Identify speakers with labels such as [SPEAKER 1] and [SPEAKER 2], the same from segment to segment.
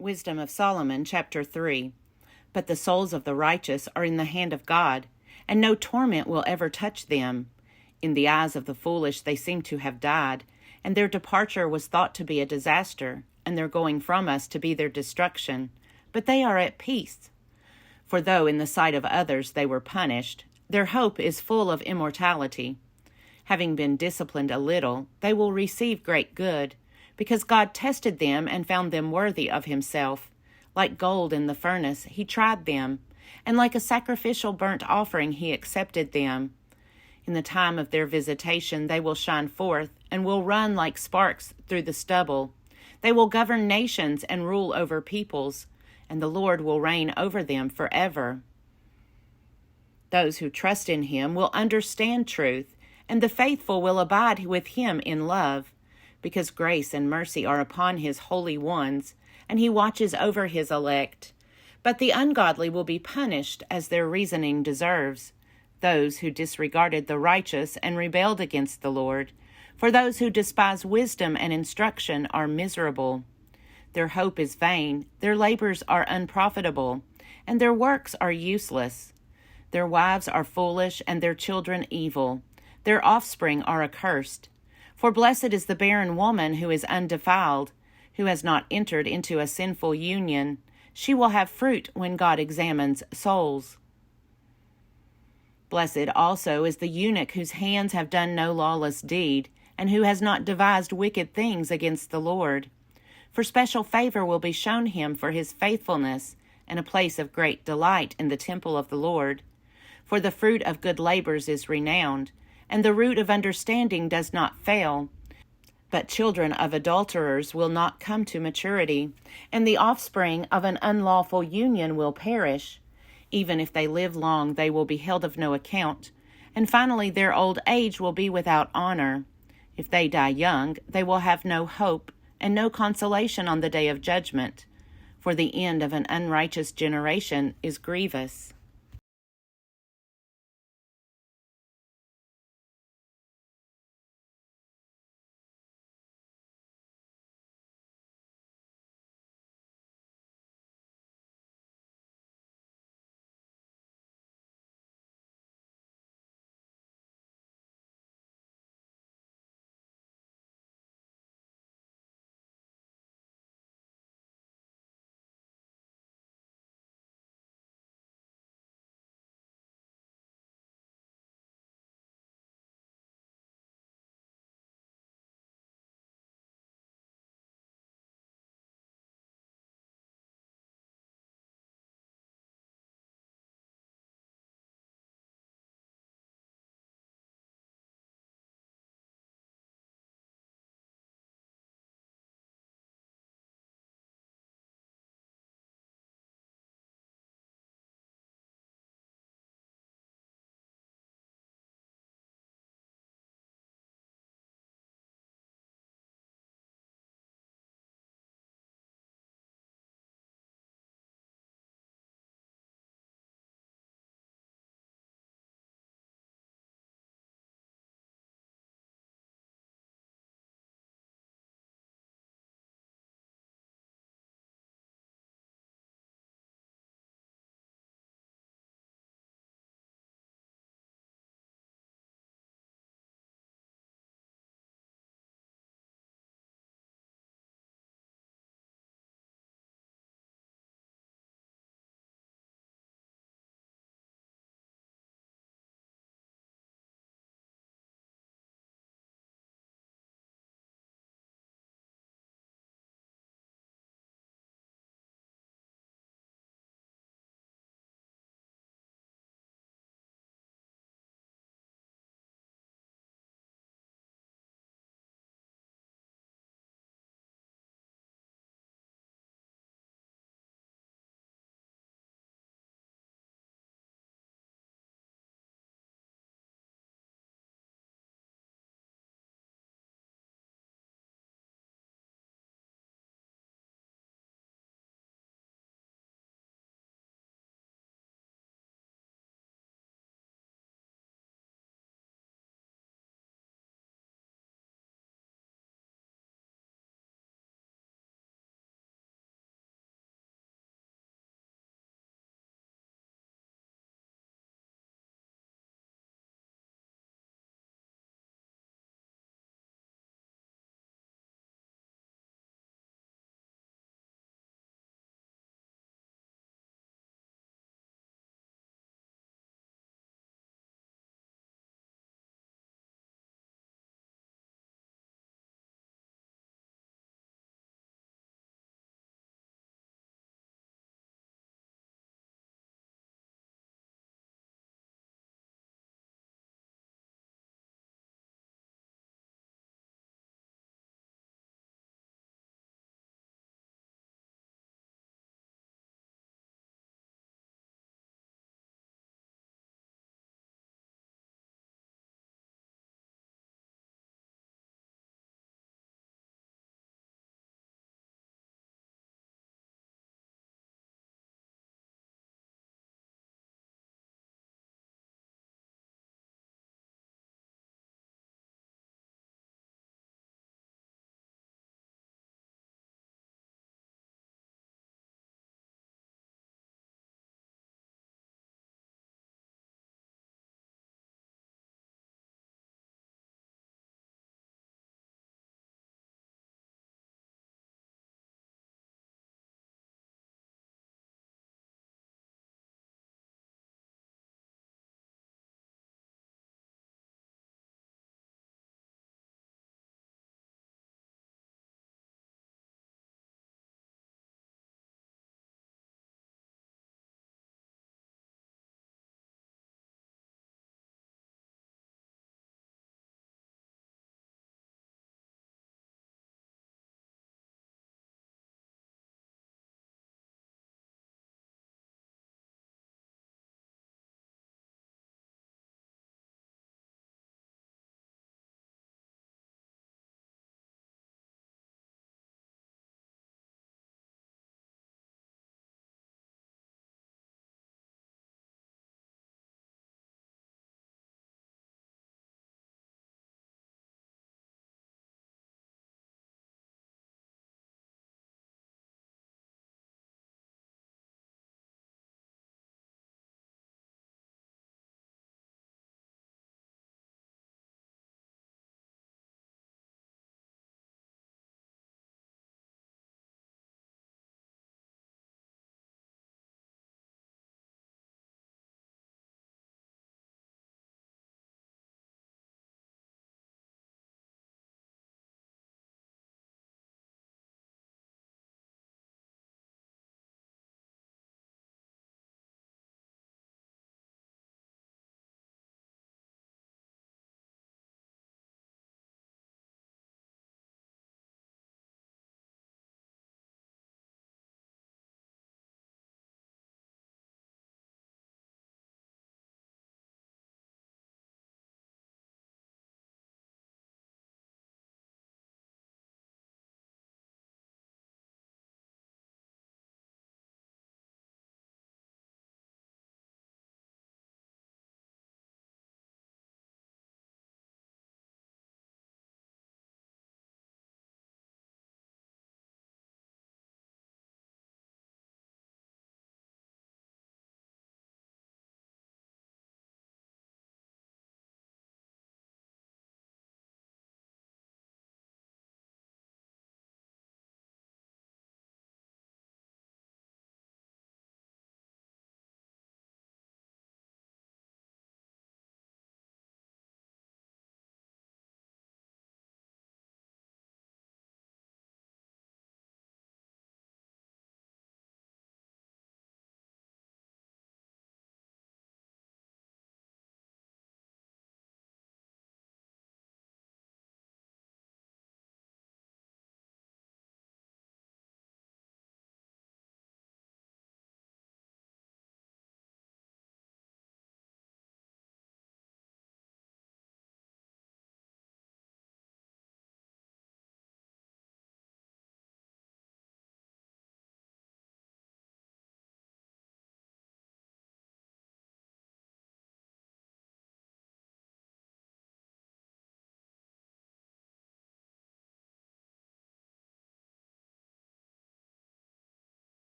[SPEAKER 1] Wisdom of Solomon, chapter 3. But the souls of the righteous are in the hand of God, and no torment will ever touch them. In the eyes of the foolish they seem to have died, and their departure was thought to be a disaster, and their going from us to be their destruction. But they are at peace. For though in the sight of others they were punished, their hope is full of immortality. Having been disciplined a little, they will receive great good, because God tested them and found them worthy of himself. Like gold in the furnace, he tried them, and like a sacrificial burnt offering he accepted them. In the time of their visitation they will shine forth, and will run like sparks through the stubble. They will govern nations and rule over peoples, and the Lord will reign over them forever. Those who trust in him will understand truth, and the faithful will abide with him in love, because grace and mercy are upon his holy ones, and he watches over his elect. But the ungodly will be punished as their reasoning deserves, those who disregarded the righteous and rebelled against the Lord. For those who despise wisdom and instruction are miserable. Their hope is vain, their labors are unprofitable, and their works are useless. Their wives are foolish, and their children evil. Their offspring are accursed. For blessed is the barren woman who is undefiled, who has not entered into a sinful union. She will have fruit when God examines souls. Blessed also is the eunuch whose hands have done no lawless deed, and who has not devised wicked things against the Lord. For special favor will be shown him for his faithfulness, and a place of great delight in the temple of the Lord. For the fruit of good labors is renowned, and the root of understanding does not fail. But children of adulterers will not come to maturity, and the offspring of an unlawful union will perish. Even if they live long, they will be held of no account, and finally their old age will be without honor. If they die young, they will have no hope, and no consolation on the day of judgment. For the end of an unrighteous generation is grievous.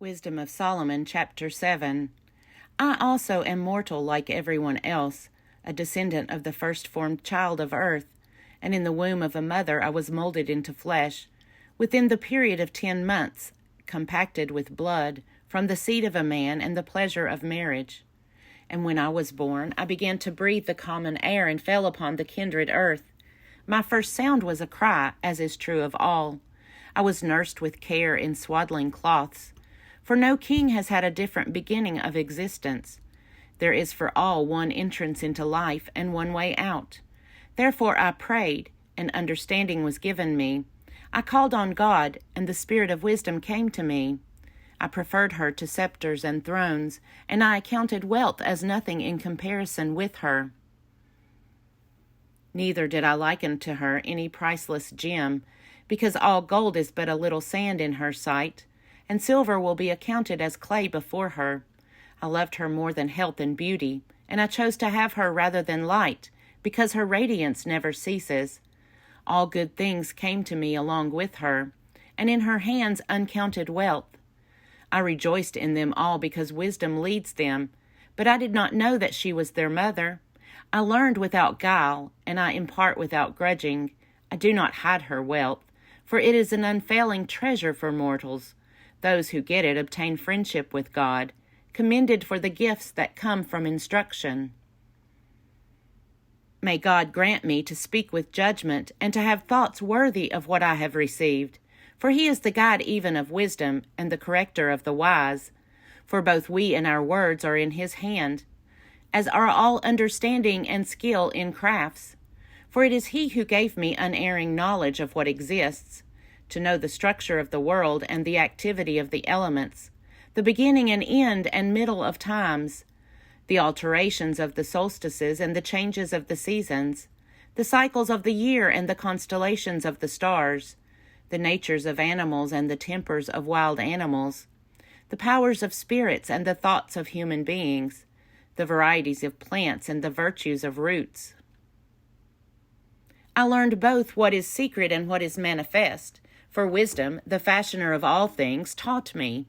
[SPEAKER 1] Wisdom of Solomon, chapter 7. I also am mortal like everyone else, a descendant of the first-formed child of earth, and in the womb of a mother I was molded into flesh, within the period of 10 months, compacted with blood, from the seed of a man and the pleasure of marriage. And when I was born, I began to breathe the common air and fell upon the kindred earth. My first sound was a cry, as is true of all. I was nursed with care in swaddling cloths. For no king has had a different beginning of existence. There is for all one entrance into life and one way out. Therefore I prayed, and understanding was given me. I called on God, and the spirit of wisdom came to me. I preferred her to scepters and thrones, and I accounted wealth as nothing in comparison with her. Neither did I liken to her any priceless gem, because all gold is but a little sand in her sight, and silver will be accounted as clay before her. I loved her more than health and beauty, and I chose to have her rather than light, because her radiance never ceases. All good things came to me along with her, and in her hands uncounted wealth. I rejoiced in them all because wisdom leads them, but I did not know that she was their mother. I learned without guile, and I impart without grudging. I do not hide her wealth, for it is an unfailing treasure for mortals. Those who get it obtain friendship with God, commended for the gifts that come from instruction. May God grant me to speak with judgment and to have thoughts worthy of what I have received, for he is the guide even of wisdom and the corrector of the wise. For both we and our words are in his hand, as are all understanding and skill in crafts. For it is he who gave me unerring knowledge of what exists, to know the structure of the world and the activity of the elements, the beginning and end and middle of times, the alterations of the solstices and the changes of the seasons, the cycles of the year and the constellations of the stars, the natures of animals and the tempers of wild animals, the powers of spirits and the thoughts of human beings, the varieties of plants and the virtues of roots. I learned both what is secret and what is manifest, for wisdom, the fashioner of all things, taught me.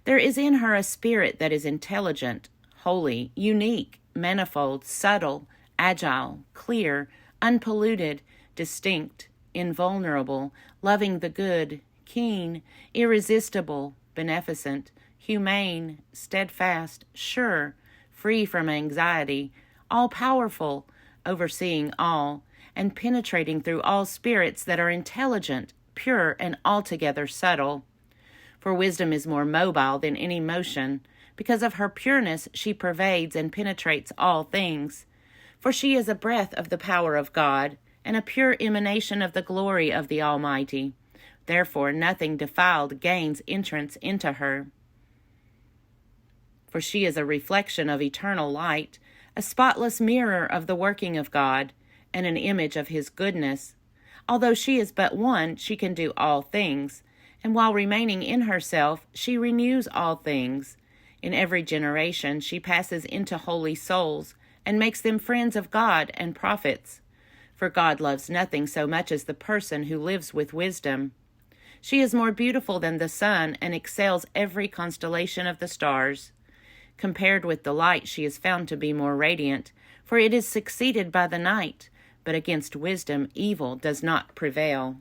[SPEAKER 1] There is in her a spirit that is intelligent, holy, unique, manifold, subtle, agile, clear, unpolluted, distinct, invulnerable, loving the good, keen, irresistible, beneficent, humane, steadfast, sure, free from anxiety, all-powerful, overseeing all, and penetrating through all spirits that are intelligent, pure, and altogether subtle. For wisdom is more mobile than any motion. Because of her pureness she pervades and penetrates all things. For she is a breath of the power of God, and a pure emanation of the glory of the Almighty. Therefore nothing defiled gains entrance into her. For she is a reflection of eternal light, a spotless mirror of the working of God, and an image of his goodness. Although she is but one, she can do all things, and while remaining in herself, she renews all things. In every generation she passes into holy souls, and makes them friends of God and prophets. For God loves nothing so much as the person who lives with wisdom. She is more beautiful than the sun, and excels every constellation of the stars. Compared with the light she is found to be more radiant, for it is succeeded by the night, but against wisdom evil does not prevail.